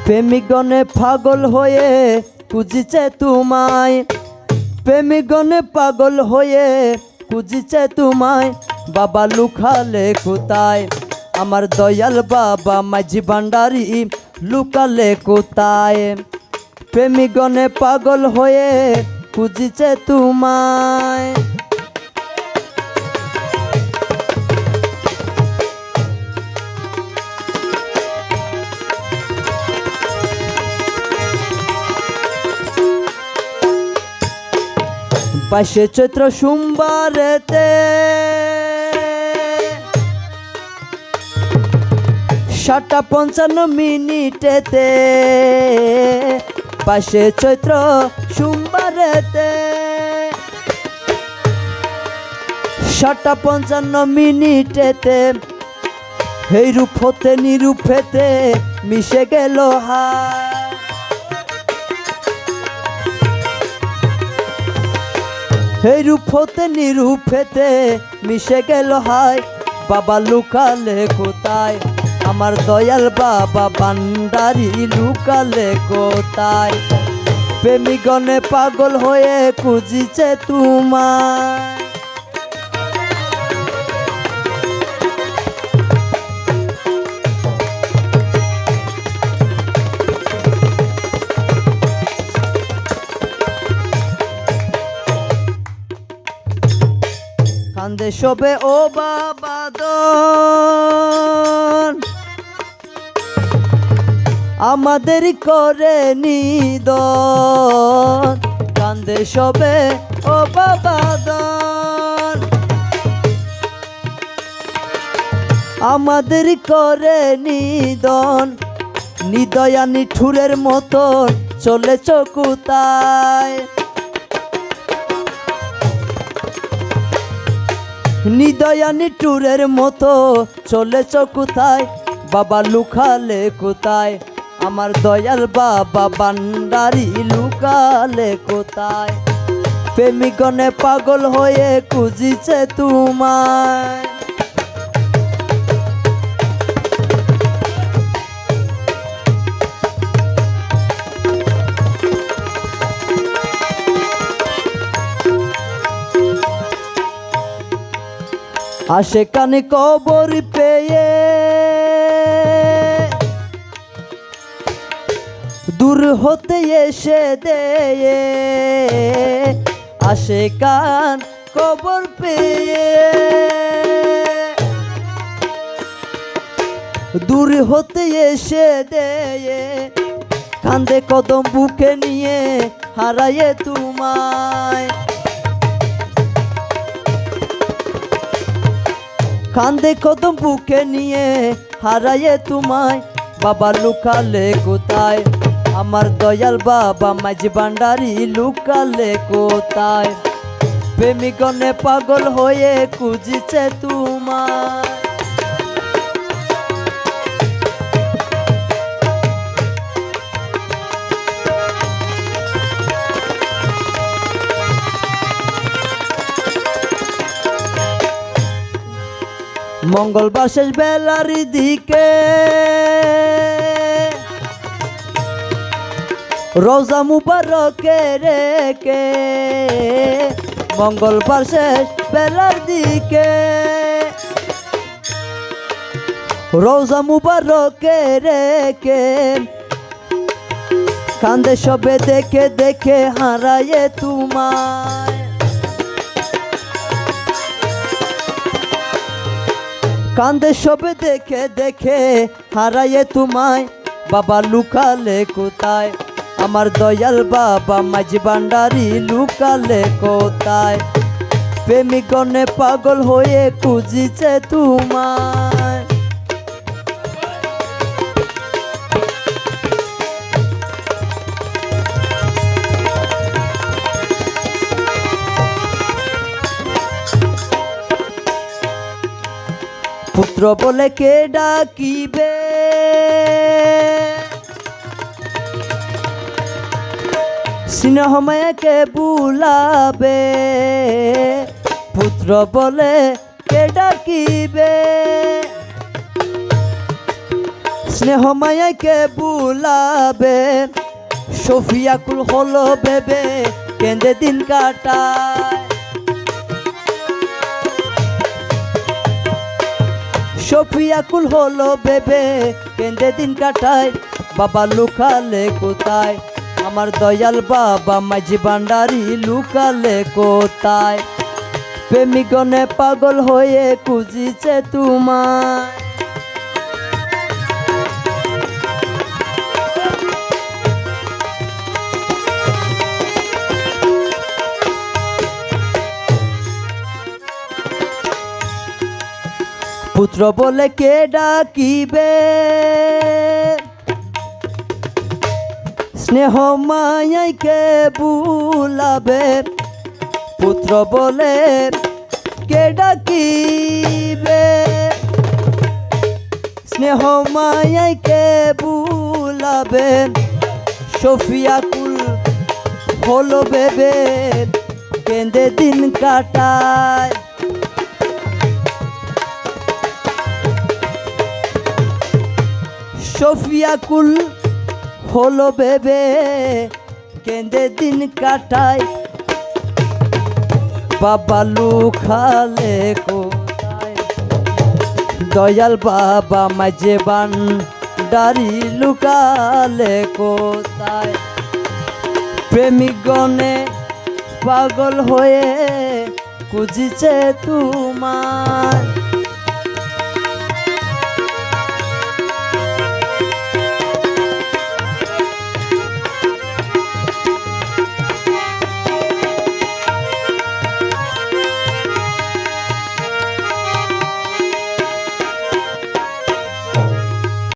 প্রেমিকগণে পাগল হয়ে খুঁজিছে তোমায়, প্রেমিকগণে পাগল হয়ে খুঁজিছে তোমায়, বাবা লুকালে কোথায়? আমার দয়াল বাবা মাঝি ভান্ডারী লুকালে কোথায়? প্রেমিকগণে পাগল হয়ে খুঁজিছে তোমায়। বাইশে চৈত্র সোমবারেতে 7:55 বাইশে চৈত্র সোমবারেতে 7:55 এই রূপ হতে নিরূপ হতে মিশে গেল হায়। এই রূপ হতে নিরূপ হতে মিশে গেল হায়, বাবা লুকালে কোথায়? আমার দয়াল বাবা ভান্ডারী লুকালে কোথায়? প্রেমিকগণে পাগল হয়ে খুঁজিছে তোমায়। কান্দে শোবে ও বাবা দন, আমাদের করে নিদন। কান্দে শোবে ও বাবা দন, আমাদের করে নিদন। নিদয়া নিঠুরের মতন চলেছ কোথায়? নিদয়া নিঠুরের মতো চলেছ কোথায়? বাবা লুকালে কোথায়? আমার দয়াল বাবা ভান্ডারী লুকালে কোথায়? প্রেমিকগণে পাগল হয়ে খুঁজিছে তোমায়। আশেকানি কবর পেয়ে দূর হতে এসে দেয়ে, আশেকান কবর পেয়ে দূর হতে এসে দেয়ে, কান্দে কদম বুকে নিয়ে হারায়ে তোমায়। কান্দে কদম বুকে নিয়ে হারায়ে তোমায়, বাবা লুকালে কোথায়? আমার দয়াল বাবা মাঝি ভান্ডারী লুকালে কোথায়? প্রেমিকগণে পাগল হয়ে খুঁজিছে তোমায়। মঙ্গলবার শেষ বেলার দিকে রোজা মুবারকে রেখে, মঙ্গলবার শেষ বেলার দিকে রোজা মুবারকে রেখে, কান্দে সবে দেখে দেখে হারায়ে তোমায়। কান্দে সবে দেখে দেখে হারায়ে তোমায়, বাবা লুকালে কোথায়? আমার দয়াল বাবা মাঝি ভান্ডারী লুকালে কোথায়? প্রেমিকগণে পাগল হয়ে খুঁজিছে তোমায়। পুত্র বলে কে ডাকিবে, স্নেহ মায়াকে বুলাবে। পুত্র বলে কে ডাকিবে, স্নেহ মায়াকে বুলাবে সফিয়াকুল হলো ভেবে কেঁদে দিন কাটায় সফিয়াকুল হলো ভেবে কেঁদে দিন কাটায় বাবা লুকালে কোথায় আমার দয়াল বাবা মাঝি ভান্ডারি লুকালে কোথায় প্রেমিকগণে পাগল হয়ে খুঁজিছে তোমায় পুত্র বলে কে ডাকিবে স্নেহ মায়াইকে বুলাবে পুত্র বলে কে ডাকিবে স্নেহ মায়াইকে বুলাবে সফিয়াকুল হলো ভেবে কেঁদে দিন কাটায় সফিয়াকুল হলো ভেবে কেঁদে দিন কাটায় বাবা লুকালে কোথায় দয়াল বাবা মাঝে ভান্ডারি লুকালে কোথায় প্রেমিকগণে পাগল হয়ে খুঁজিছে তোমায়